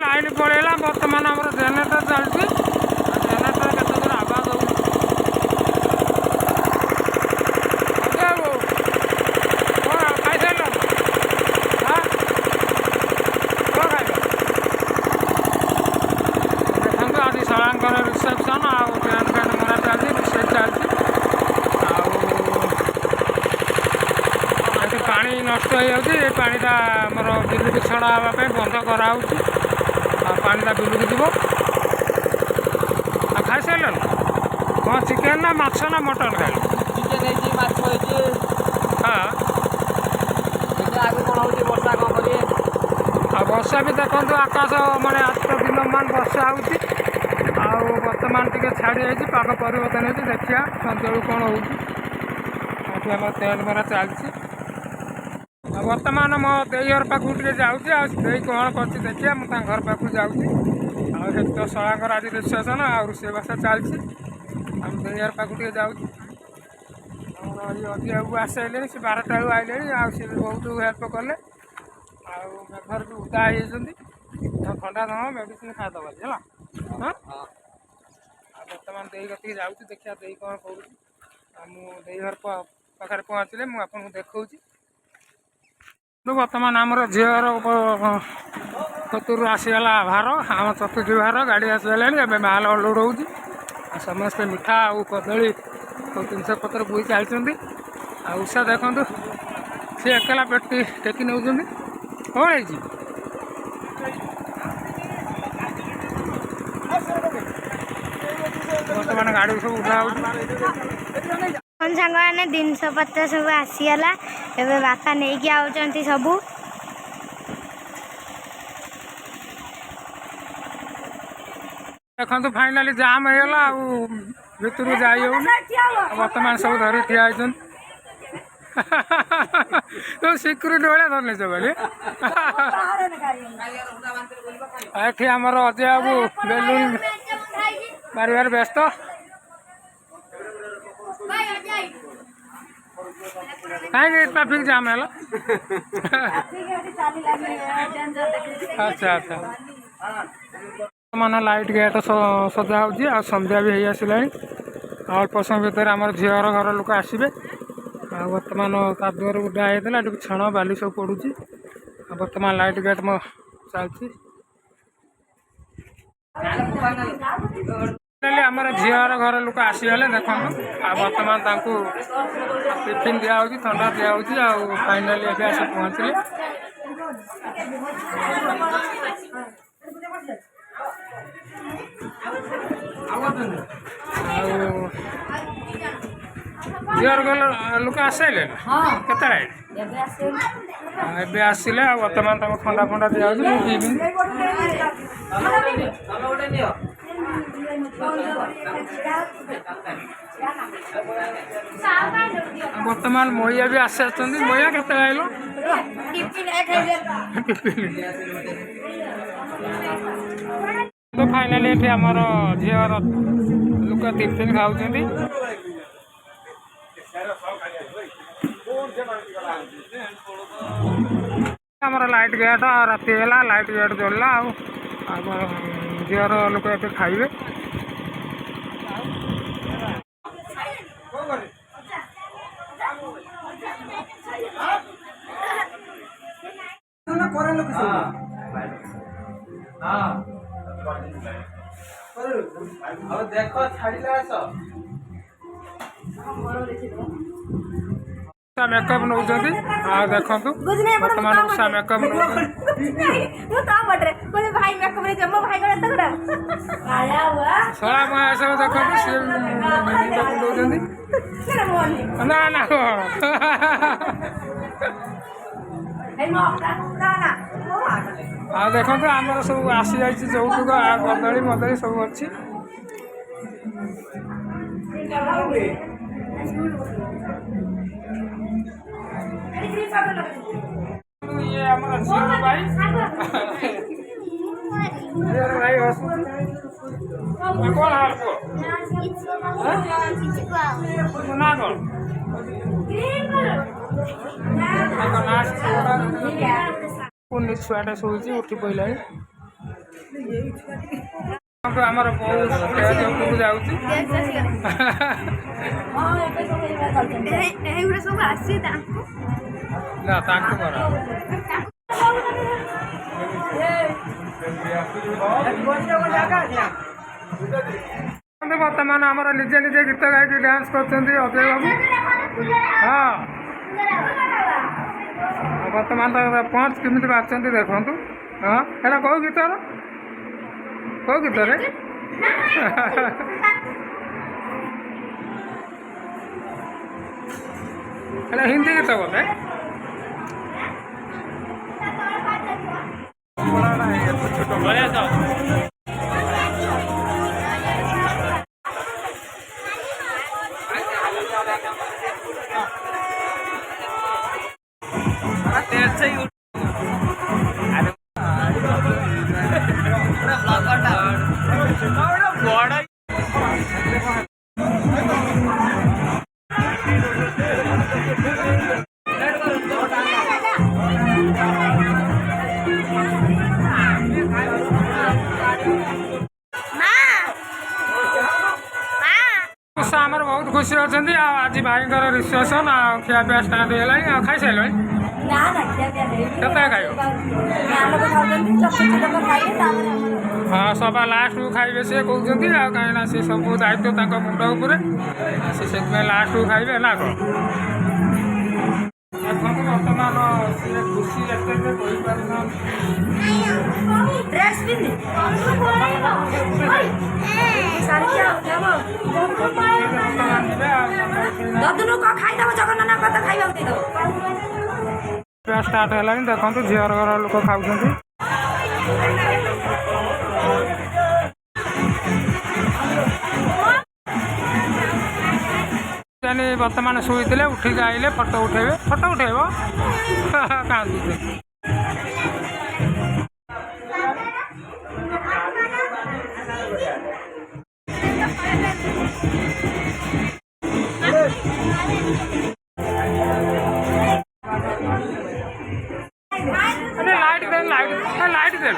Line पड़ेगा बर्तमान आम जेनेटर चलती जेनेटर केत आवाज हो खाई देखो आज शाला रिसेप्शन आउ टेंट फैंट मरा चलती रोषे चलती पानी नष्ट हो जाए पाटा आमर बिलुक छड़ा हाँपाई बंद कराऊँ पाटा बिलुक जीव खाई सारे हाँ चिकेन ना माछ ना मटन खाई हाँ वर्षा भी देखो आकाश मानने आज तो दिन मान वर्षा होर्तमान टे छाड़ी जाइए पाग परिवर्तन होती देखिए सन्ध्या कौन हो टेंट मरा चलती बर्तमान मो देर पाखु टे जाऊँगी कौन कर देखिए मुझे घर पाखु जाऊँगी तो शलाकर आज रिसेप्शन आ रोषेबास चलती आम देर पाखु टे जाऊँगी बाबू आसले से 12टा बेलू आइले सी बहुत हेल्प कले आर भी उदा हो ठंडा दम मेडिसिन खाईदे है हाँ बर्तमान दे कति जाऊँगी देखिए दे कौन कर घर पाखे पहुँचले मुझे देखा बर्तमान आमर झीर कतुर आसीगला भार आम चतुर्थी भार गाड़ी आसगला माल अनलोड होती समस्ते मिठा और कदली सब जिनस पत्र बोई चलती उषा देखु सी एकला पेटी टेकी नौ कौन है बर्तमान गाड़ी सब उठा सांग मैंने जिनस पत्र सब आसीगला एवं बापा नहीं आउट सबू देखो फाइनाली जाम होगा भितर जाई बर्तमान सब धरी ठिया तो सिक्यूरीटी भाया धरने बोली ये आमर अजय बाबू बेलून मार व्यस्त कहीं ट्राफिक जाम है अच्छा अच्छा मान लाइट गेट सजा हो संध्या भी हो आसला अल्प समय भितर आम झीर घर लोक आसवे बर्तमान कादुअर उदा होता छण बाली सब पड़ुची बर्तमान लाइट गेट चलती आमर झीर घर लोक आसीगले देखो बर्तमान टिफिन दिया ठंडा दिया फाइनाली एवं आस पहुँचले झीर घर लोक आसले के आसिले बर्तमान ठंडा फंडा दिया बर्तमान मैया भी आसी मैया के आइल तो फाइनाली ये आमर झीर लोक टिफिन खाऊँ आमर लाइट गेट राति है लाइट गेट जल्ला झीर लोक ये खाइबे देख छाड़ा मेकअप नौ देखु बर्तमान उषा मेकअप शला सब देखो सी ना ना देखो आमर सब आसी जा यौतुक कदली मदली सब अच्छी ये हमारा झील भाई झील भाई कौन हाल को ना कौन छुआटा शोची उठी पड़ा ଆମର ବହୁତ ଷ୍ଟେଜ୍ ଉପରକୁ ଯାଉଛି। ନା ତାଙ୍କୁ କର ବର୍ତ୍ତମାନ ଆମର ନିଜେ ନିଜେ ଗୀତ ଗାଇକି ଡ୍ୟାନ୍ସ କରୁଛନ୍ତି ଅଜୟ ବାବୁ। ହଁ ବର୍ତ୍ତମାନ ତ ପଞ୍ଚ କେମିତି ବାଜୁଛନ୍ତି ଦେଖନ୍ତୁ। ହଁ ଏଇଟା କେଉଁ ଗୀତର କେଉଁ ଗୀତରେ ଏଇଟା ହିନ୍ଦୀ ଗୀତ ବୋଧେ। ଆମର ବହୁତ ଖୁସି ଅଛନ୍ତି। ଆଉ ଆଜି ଭାଇଙ୍କର ରିସେପସନ୍ ଆଉ ଖିଆପିଆ ଷ୍ଟାର୍ଟ ହେଇଗଲାଣି। ଆଉ ଖାଇସାରିଲଣି? କେତେ ଖାଇବ? ହଁ ସବା ଲାଷ୍ଟକୁ ଖାଇବେ ସେ କହୁଛନ୍ତି। ଆଉ କାହିଁକିନା ସେ ସବୁ ଦାୟିତ୍ୱ ତାଙ୍କ ମୁଣ୍ଡ ଉପରେ, ସେ ସେଥିପାଇଁ ଲାଷ୍ଟକୁ ଖାଇବେ ନା କ'ଣ? ଦେଖନ୍ତୁ ବର୍ତ୍ତମାନ ସିଏ ଖୁସି ଏତେ କହିପାରୁନାହାନ୍ତି। ଷ୍ଟାର୍ଟ ହେଲାଣି ଦେଖନ୍ତୁ ଝିଅର ଘର ଲୋକ ଖାଉଛନ୍ତି। ବର୍ତ୍ତମାନ ଶୋଇଥିଲେ ଉଠିକି ଆଇଲେ ଫଟୋ ଉଠେଇବେ। ଫଟୋ ଉଠେଇବ କାନ୍ଦୁଛି। लाइट दे लाइट दे